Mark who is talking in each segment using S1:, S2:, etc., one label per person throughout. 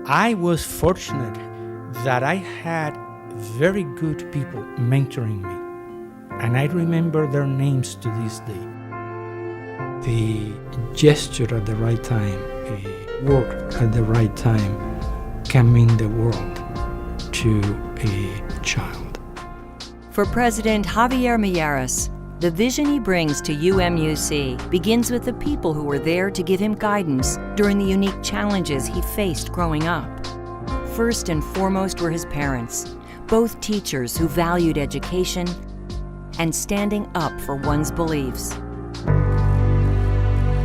S1: I was fortunate that I had very good people mentoring me, and I remember their names to this day. The gesture at the right time, a work at the right time can mean the world to a child.
S2: For President Javier Miyares, the vision he brings to UMUC begins with the people who were there to give him guidance during the unique challenges he faced growing up. First and foremost were his parents, both teachers who valued education and standing up for one's beliefs.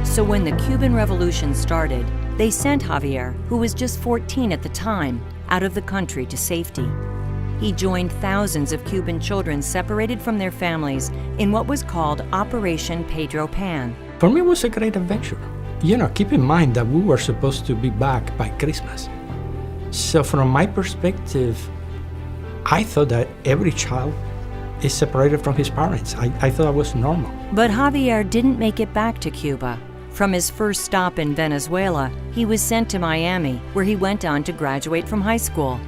S2: So when the Cuban Revolution started, they sent Javier, who was just 14 at the time, out of the country to safety. He joined thousands of Cuban children separated from their families in what was called Operation Pedro Pan.
S1: For me, it was a great adventure. Keep in mind that we were supposed to be back by Christmas. So from my perspective, I thought that every child is separated from his parents. I thought that was normal.
S2: But Javier didn't make it back to Cuba. From his first stop in Venezuela, he was sent to Miami, where he went on to graduate from high school.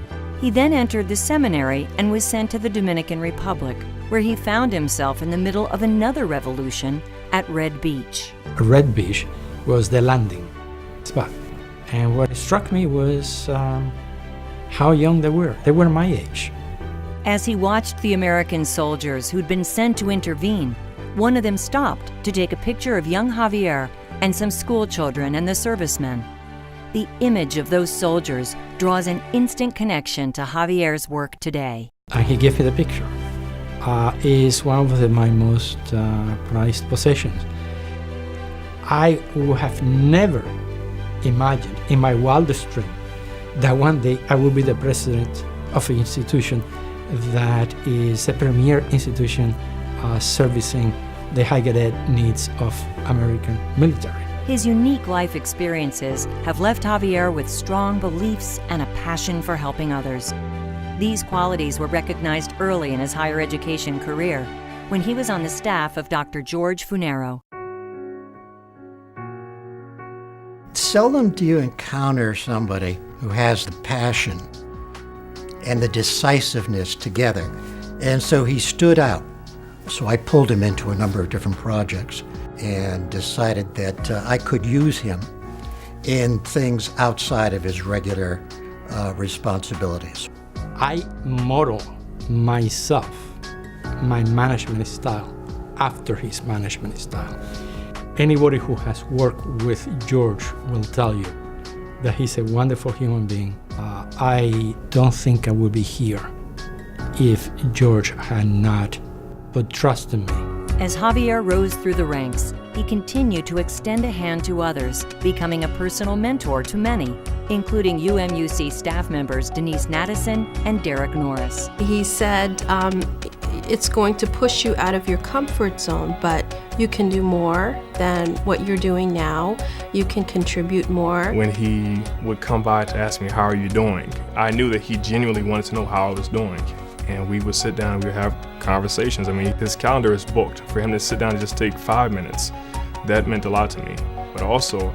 S2: He then entered the seminary and was sent to the Dominican Republic, where he found himself in the middle of another revolution at Red Beach.
S1: Red Beach was the landing spot. And what struck me was how young they were. They were my age.
S2: As he watched the American soldiers who'd been sent to intervene, one of them stopped to take a picture of young Javier and some school children and the servicemen. The image of those soldiers draws an instant connection to Javier's work today.
S1: And he gave me the picture. It's one of my most prized possessions. I would have never imagined in my wildest dream that one day I will be the president of an institution that is a premier institution servicing the higher ed needs of American military.
S2: His unique life experiences have left Javier with strong beliefs and a passion for helping others. These qualities were recognized early in his higher education career when he was on the staff of Dr. George Funero.
S3: Seldom do you encounter somebody who has the passion and the decisiveness together. And so he stood out. So I pulled him into a number of different projects and decided that I could use him in things outside of his regular responsibilities.
S1: I model myself, my management style, after his management style. Anybody who has worked with George will tell you that he's a wonderful human being. I don't think I would be here if George had not put trust in me.
S2: As Javier rose through the ranks, he continued to extend a hand to others, becoming a personal mentor to many, including UMUC staff members Denise Nattison and Derek Norris.
S4: He said, it's going to push you out of your comfort zone, but you can do more than what you're doing now. You can contribute more.
S5: When he would come by to ask me, how are you doing? I knew that he genuinely wanted to know how I was doing. And we would sit down and we would have conversations. I mean, his calendar is booked. For him to sit down and just take 5 minutes, that meant a lot to me. But also,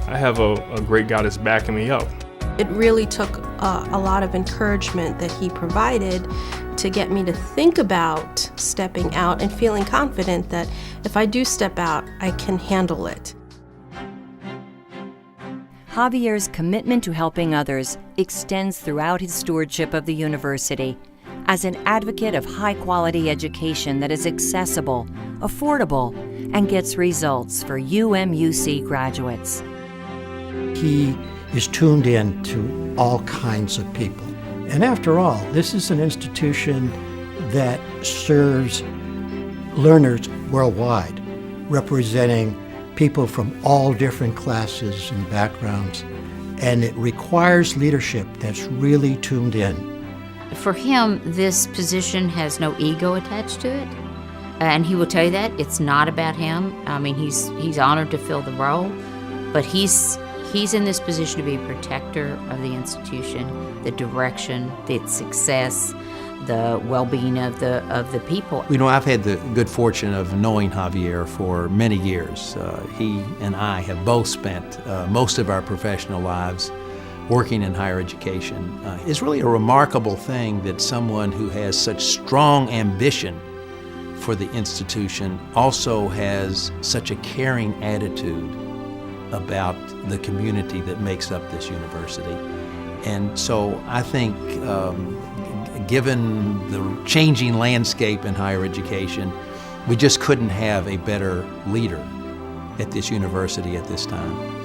S5: I have a great guy that's backing me up.
S4: It really took a lot of encouragement that he provided to get me to think about stepping out and feeling confident that if I do step out, I can handle it.
S2: Javier's commitment to helping others extends throughout his stewardship of the university. As an advocate of high-quality education that is accessible, affordable, and gets results for UMUC graduates.
S3: He is tuned in to all kinds of people. And after all, this is an institution that serves learners worldwide, representing people from all different classes and backgrounds. And it requires leadership that's really tuned in.
S6: For him, this position has no ego attached to it, and he will tell you that it's not about him. I mean, he's honored to fill the role, but he's in this position to be a protector of the institution, the direction, its success, the well-being of the people.
S7: I've had the good fortune of knowing Javier for many years. He and I have both spent most of our professional lives working in higher education. It's really a remarkable thing that someone who has such strong ambition for the institution also has such a caring attitude about the community that makes up this university. And so I think given the changing landscape in higher education, we just couldn't have a better leader at this university at this time.